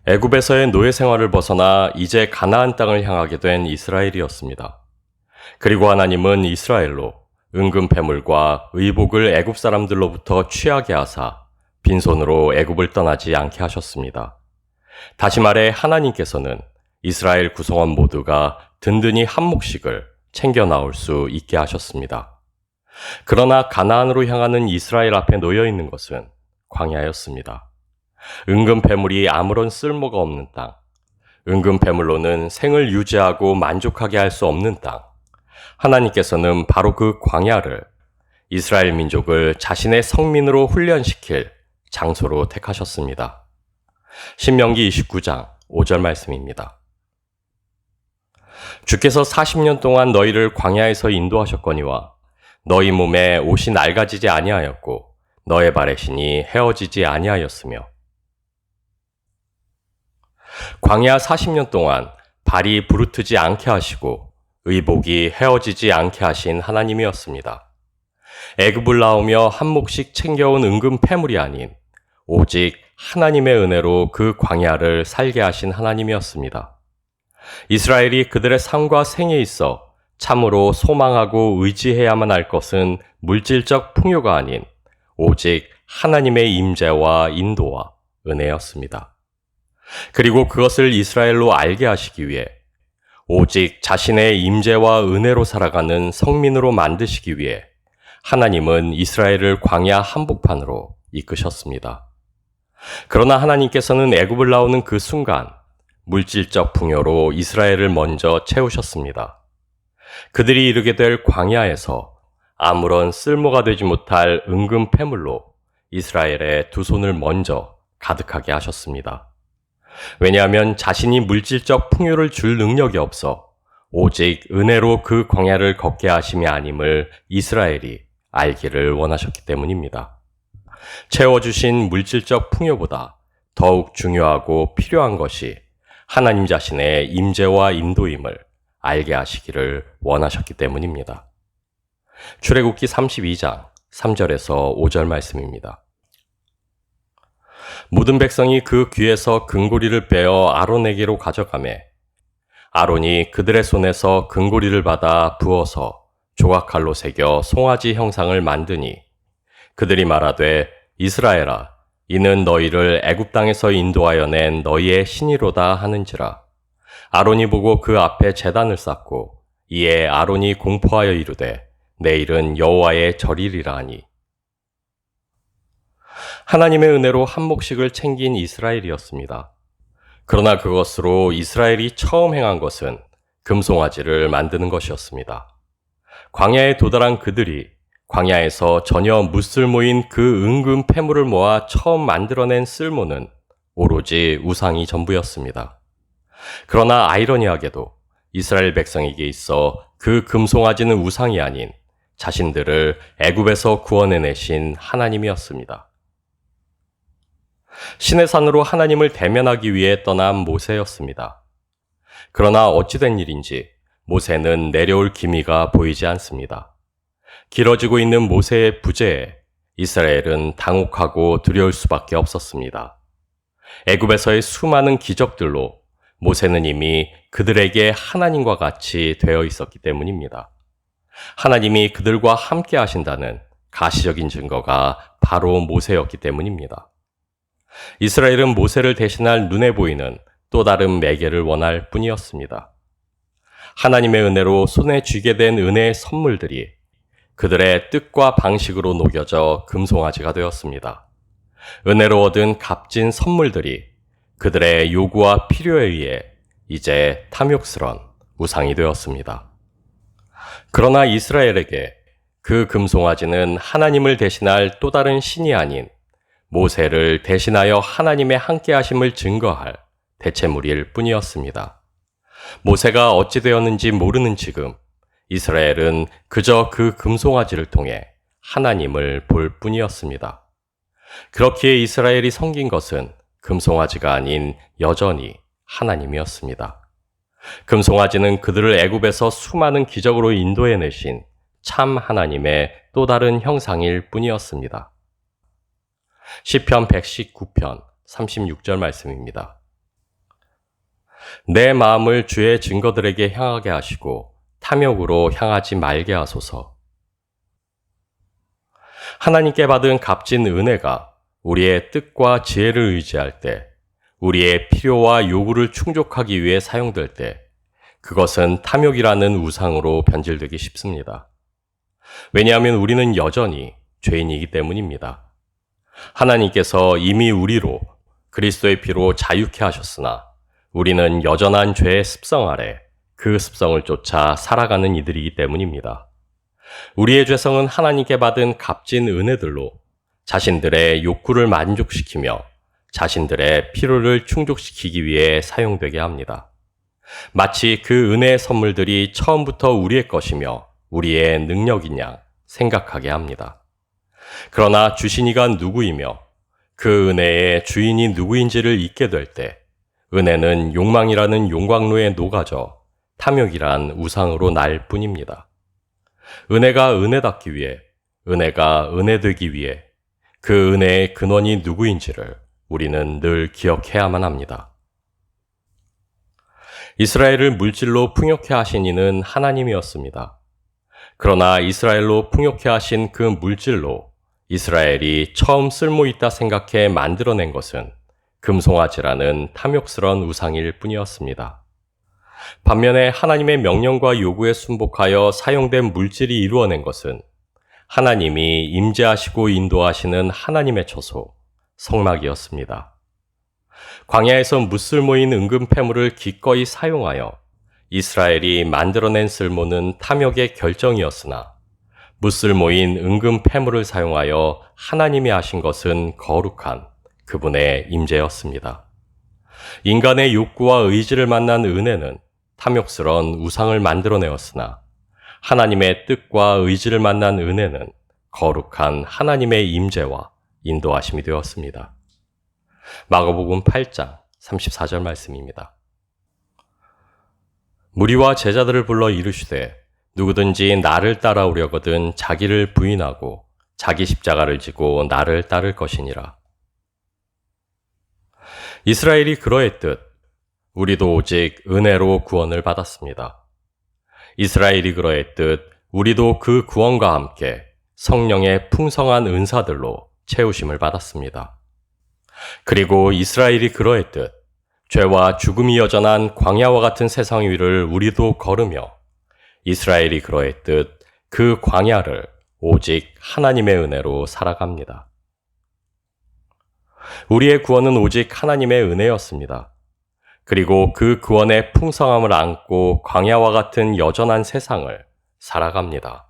애굽에서의 노예 생활을 벗어나 이제 가나안 땅을 향하게 된 이스라엘이었습니다. 그리고 하나님은 이스라엘로 은금 패물과 의복을 애굽 사람들로부터 취하게 하사 빈손으로 애굽을 떠나지 않게 하셨습니다. 다시 말해 하나님께서는 이스라엘 구성원 모두가 든든히 한 몫씩을 챙겨 나올 수 있게 하셨습니다. 그러나 가나안으로 향하는 이스라엘 앞에 놓여 있는 것은 광야였습니다. 은금 패물이 아무런 쓸모가 없는 땅, 은금 패물로는 생을 유지하고 만족하게 할 수 없는 땅, 하나님께서는 바로 그 광야를 이스라엘 민족을 자신의 성민으로 훈련시킬 장소로 택하셨습니다. 신명기 29장 5절 말씀입니다. 주께서 40년 동안 너희를 광야에서 인도하셨거니와 너희 몸에 옷이 낡아지지 아니하였고 너의 발의 신이 헤어지지 아니하였으며. 광야 40년 동안 발이 부르트지 않게 하시고 의복이 헤어지지 않게 하신 하나님이었습니다. 애굽을 나오며 한 몫씩 챙겨온 은금 패물이 아닌 오직 하나님의 은혜로 그 광야를 살게 하신 하나님이었습니다. 이스라엘이 그들의 삶과 생에 있어 참으로 소망하고 의지해야만 할 것은 물질적 풍요가 아닌 오직 하나님의 임재와 인도와 은혜였습니다. 그리고 그것을 이스라엘로 알게 하시기 위해 오직 자신의 임재와 은혜로 살아가는 성민으로 만드시기 위해 하나님은 이스라엘을 광야 한복판으로 이끄셨습니다. 그러나 하나님께서는 애굽을 나오는 그 순간 물질적 풍요로 이스라엘을 먼저 채우셨습니다. 그들이 이르게 될 광야에서 아무런 쓸모가 되지 못할 은금 패물로 이스라엘의 두 손을 먼저 가득하게 하셨습니다. 왜냐하면 자신이 물질적 풍요를 줄 능력이 없어 오직 은혜로 그 광야를 걷게 하심이 아님을 이스라엘이 알기를 원하셨기 때문입니다. 채워주신 물질적 풍요보다 더욱 중요하고 필요한 것이 하나님 자신의 임재와 인도임을 알게 하시기를 원하셨기 때문입니다. 출애굽기 32장 3절에서 5절 말씀입니다. 모든 백성이 그 귀에서 금고리를 빼어 아론에게로 가져가매 아론이 그들의 손에서 금고리를 받아 부어서 조각칼로 새겨 송아지 형상을 만드니 그들이 말하되 이스라엘아 이는 너희를 애굽 땅에서 인도하여 낸 너희의 신이로다 하는지라. 아론이 보고 그 앞에 제단을 쌓고 이에 아론이 공포하여 이르되 내일은 여호와의 절일이라 하니. 하나님의 은혜로 한 몫씩을 챙긴 이스라엘이었습니다. 그러나 그것으로 이스라엘이 처음 행한 것은 금송아지를 만드는 것이었습니다. 광야에 도달한 그들이 광야에서 전혀 무쓸모인 그 은금 패물을 모아 처음 만들어낸 쓸모는 오로지 우상이 전부였습니다. 그러나 아이러니하게도 이스라엘 백성에게 있어 그 금송아지는 우상이 아닌 자신들을 애굽에서 구원해내신 하나님이었습니다. 시내산으로 하나님을 대면하기 위해 떠난 모세였습니다. 그러나 어찌된 일인지 모세는 내려올 기미가 보이지 않습니다. 길어지고 있는 모세의 부재에 이스라엘은 당혹하고 두려울 수밖에 없었습니다. 애굽에서의 수많은 기적들로 모세는 이미 그들에게 하나님과 같이 되어 있었기 때문입니다. 하나님이 그들과 함께 하신다는 가시적인 증거가 바로 모세였기 때문입니다. 이스라엘은 모세를 대신할 눈에 보이는 또 다른 매개를 원할 뿐이었습니다. 하나님의 은혜로 손에 쥐게 된 은혜의 선물들이 그들의 뜻과 방식으로 녹여져 금송아지가 되었습니다. 은혜로 얻은 값진 선물들이 그들의 요구와 필요에 의해 이제 탐욕스런 우상이 되었습니다. 그러나 이스라엘에게 그 금송아지는 하나님을 대신할 또 다른 신이 아닌 모세를 대신하여 하나님의 함께하심을 증거할 대체물일 뿐이었습니다. 모세가 어찌 되었는지 모르는 지금 이스라엘은 그저 그 금송아지를 통해 하나님을 볼 뿐이었습니다. 그렇기에 이스라엘이 섬긴 것은 금송아지가 아닌 여전히 하나님이었습니다. 금송아지는 그들을 애굽에서 수많은 기적으로 인도해내신 참 하나님의 또 다른 형상일 뿐이었습니다. 시편 119편 36절 말씀입니다. 내 마음을 주의 증거들에게 향하게 하시고 탐욕으로 향하지 말게 하소서. 하나님께 받은 값진 은혜가 우리의 뜻과 지혜를 의지할 때, 우리의 필요와 요구를 충족하기 위해 사용될 때, 그것은 탐욕이라는 우상으로 변질되기 쉽습니다. 왜냐하면 우리는 여전히 죄인이기 때문입니다. 하나님께서 이미 우리로 그리스도의 피로 자유케 하셨으나 우리는 여전한 죄의 습성 아래 그 습성을 쫓아 살아가는 이들이기 때문입니다. 우리의 죄성은 하나님께 받은 값진 은혜들로 자신들의 욕구를 만족시키며 자신들의 필요를 충족시키기 위해 사용되게 합니다. 마치 그 은혜의 선물들이 처음부터 우리의 것이며 우리의 능력인 양 생각하게 합니다. 그러나 주신 이가 누구이며 그 은혜의 주인이 누구인지를 잊게 될 때 은혜는 욕망이라는 용광로에 녹아져 탐욕이란 우상으로 날 뿐입니다. 은혜가 은혜답기 위해, 은혜가 은혜되기 위해 그 은혜의 근원이 누구인지를 우리는 늘 기억해야만 합니다. 이스라엘을 물질로 풍요케 하신 이는 하나님이었습니다. 그러나 이스라엘로 풍요케 하신 그 물질로 이스라엘이 처음 쓸모있다 생각해 만들어낸 것은 금송아지라는 탐욕스러운 우상일 뿐이었습니다. 반면에 하나님의 명령과 요구에 순복하여 사용된 물질이 이루어낸 것은 하나님이 임재하시고 인도하시는 하나님의 처소, 성막이었습니다. 광야에서 무쓸모인 은금 패물을 기꺼이 사용하여 이스라엘이 만들어낸 쓸모는 탐욕의 결정이었으나 무쓸모인 은금 패물을 사용하여 하나님이 하신 것은 거룩한 그분의 임재였습니다. 인간의 욕구와 의지를 만난 은혜는 탐욕스러운 우상을 만들어내었으나 하나님의 뜻과 의지를 만난 은혜는 거룩한 하나님의 임재와 인도하심이 되었습니다. 마가복음 8장 34절 말씀입니다. 무리와 제자들을 불러 이르시되 누구든지 나를 따라오려거든 자기를 부인하고 자기 십자가를 지고 나를 따를 것이니라. 이스라엘이 그러했듯 우리도 오직 은혜로 구원을 받았습니다. 이스라엘이 그러했듯 우리도 그 구원과 함께 성령의 풍성한 은사들로 채우심을 받았습니다. 그리고 이스라엘이 그러했듯 죄와 죽음이 여전한 광야와 같은 세상 위를 우리도 걸으며 이스라엘이 그러했듯 그 광야를 오직 하나님의 은혜로 살아갑니다. 우리의 구원은 오직 하나님의 은혜였습니다. 그리고 그 구원의 풍성함을 안고 광야와 같은 여전한 세상을 살아갑니다.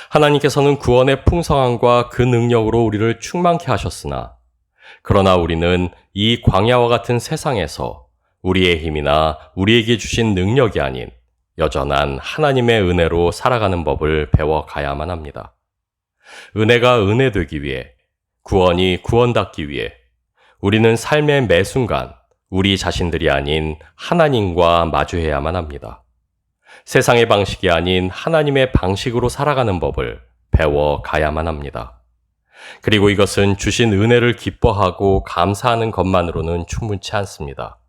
하나님께서는 구원의 풍성함과 그 능력으로 우리를 충만케 하셨으나 그러나 우리는 이 광야와 같은 세상에서 우리의 힘이나 우리에게 주신 능력이 아닌 여전한 하나님의 은혜로 살아가는 법을 배워가야만 합니다. 은혜가 은혜되기 위해, 구원이 구원답기 위해 우리는 삶의 매 순간 우리 자신들이 아닌 하나님과 마주해야만 합니다. 세상의 방식이 아닌 하나님의 방식으로 살아가는 법을 배워가야만 합니다. 그리고 이것은 주신 은혜를 기뻐하고 감사하는 것만으로는 충분치 않습니다.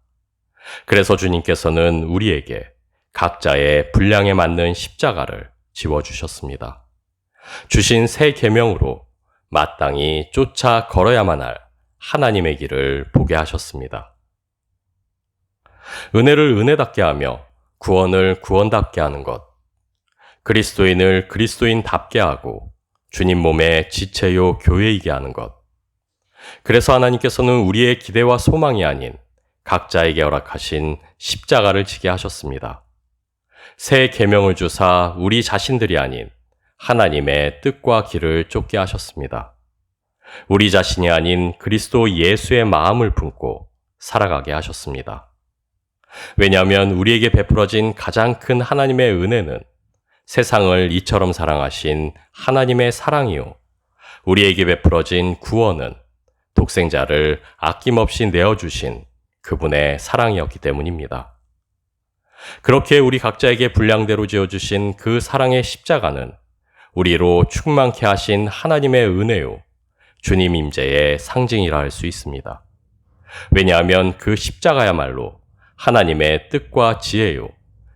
그래서 주님께서는 우리에게 각자의 분량에 맞는 십자가를 지워주셨습니다. 주신 새 계명으로 마땅히 쫓아 걸어야만 할 하나님의 길을 보게 하셨습니다. 은혜를 은혜답게 하며 구원을 구원답게 하는 것, 그리스도인을 그리스도인답게 하고 주님 몸의 지체요 교회이게 하는 것. 그래서 하나님께서는 우리의 기대와 소망이 아닌 각자에게 허락하신 십자가를 지게 하셨습니다. 새 계명을 주사 우리 자신들이 아닌 하나님의 뜻과 길을 쫓게 하셨습니다. 우리 자신이 아닌 그리스도 예수의 마음을 품고 살아가게 하셨습니다. 왜냐하면 우리에게 베풀어진 가장 큰 하나님의 은혜는 세상을 이처럼 사랑하신 하나님의 사랑이요, 우리에게 베풀어진 구원은 독생자를 아낌없이 내어주신 그분의 사랑이었기 때문입니다. 그렇게 우리 각자에게 분량대로 지어주신 그 사랑의 십자가는 우리로 충만케 하신 하나님의 은혜요, 주님 임재의 상징이라 할 수 있습니다. 왜냐하면 그 십자가야말로 하나님의 뜻과 지혜요.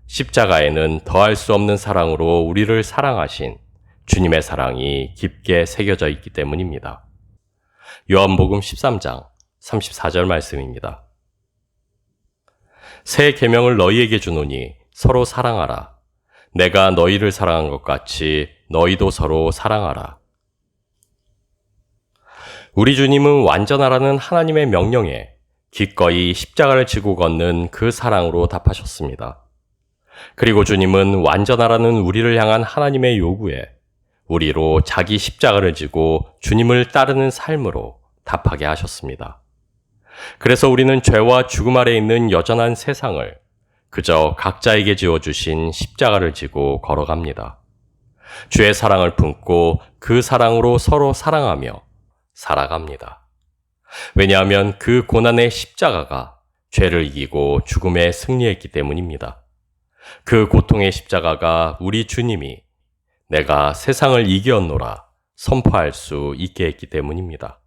십자가에는 더할 수 없는 사랑으로 우리를 사랑하신 주님의 사랑이 깊게 새겨져 있기 때문입니다. 요한복음 13장 34절 말씀입니다. 새 계명을 너희에게 주노니 서로 사랑하라. 내가 너희를 사랑한 것 같이 너희도 서로 사랑하라. 우리 주님은 완전하라는 하나님의 명령에 기꺼이 십자가를 지고 걷는 그 사랑으로 답하셨습니다. 그리고 주님은 완전하라는 우리를 향한 하나님의 요구에 우리로 자기 십자가를 지고 주님을 따르는 삶으로 답하게 하셨습니다. 그래서 우리는 죄와 죽음 아래 있는 여전한 세상을 그저 각자에게 지어주신 십자가를 지고 걸어갑니다. 주의 사랑을 품고 그 사랑으로 서로 사랑하며 살아갑니다. 왜냐하면 그 고난의 십자가가 죄를 이기고 죽음에 승리했기 때문입니다. 그 고통의 십자가가 우리 주님이 내가 세상을 이기었노라 선포할 수 있게 했기 때문입니다.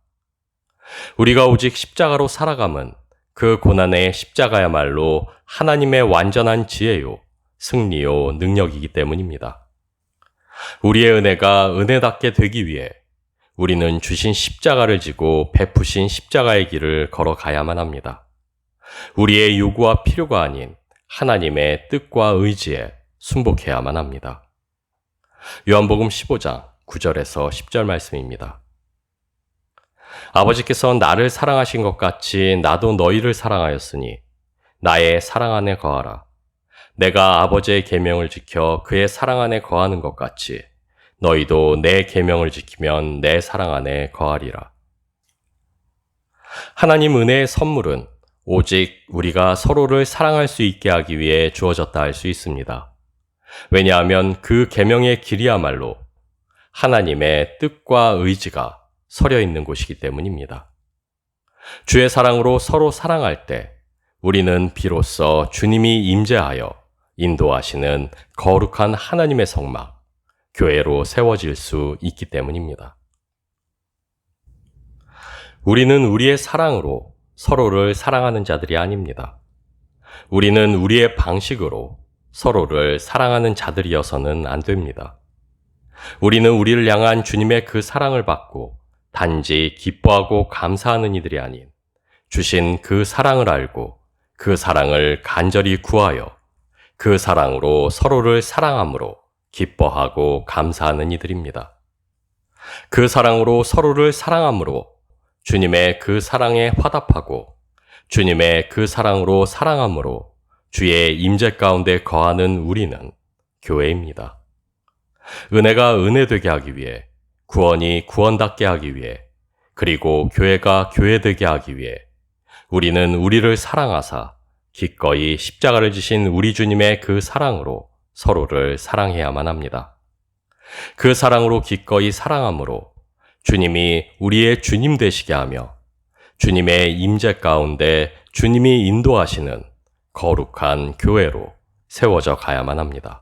우리가 오직 십자가로 살아감은 그 고난의 십자가야말로 하나님의 완전한 지혜요, 승리요, 능력이기 때문입니다. 우리의 은혜가 은혜답게 되기 위해 우리는 주신 십자가를 지고 베푸신 십자가의 길을 걸어가야만 합니다. 우리의 요구와 필요가 아닌 하나님의 뜻과 의지에 순복해야만 합니다. 요한복음 15장 9절에서 10절 말씀입니다. 아버지께서 나를 사랑하신 것 같이 나도 너희를 사랑하였으니 나의 사랑 안에 거하라. 내가 아버지의 계명을 지켜 그의 사랑 안에 거하는 것 같이 너희도 내 계명을 지키면 내 사랑 안에 거하리라. 하나님 은혜의 선물은 오직 우리가 서로를 사랑할 수 있게 하기 위해 주어졌다 할 수 있습니다. 왜냐하면 그 계명의 길이야말로 하나님의 뜻과 의지가 서려 있는 곳이기 때문입니다. 주의 사랑으로 서로 사랑할 때 우리는 비로소 주님이 임재하여 인도하시는 거룩한 하나님의 성막, 교회로 세워질 수 있기 때문입니다. 우리는 우리의 사랑으로 서로를 사랑하는 자들이 아닙니다. 우리는 우리의 방식으로 서로를 사랑하는 자들이어서는 안 됩니다. 우리는 우리를 향한 주님의 그 사랑을 받고 단지 기뻐하고 감사하는 이들이 아닌 주신 그 사랑을 알고 그 사랑을 간절히 구하여 그 사랑으로 서로를 사랑함으로 기뻐하고 감사하는 이들입니다. 그 사랑으로 서로를 사랑함으로 주님의 그 사랑에 화답하고 주님의 그 사랑으로 사랑함으로 주의 임재 가운데 거하는 우리는 교회입니다. 은혜가 은혜되게 하기 위해, 구원이 구원답게 하기 위해, 그리고 교회가 교회되게 하기 위해 우리는 우리를 사랑하사 기꺼이 십자가를 지신 우리 주님의 그 사랑으로 서로를 사랑해야만 합니다. 그 사랑으로 기꺼이 사랑함으로 주님이 우리의 주님 되시게 하며 주님의 임재 가운데 주님이 인도하시는 거룩한 교회로 세워져 가야만 합니다.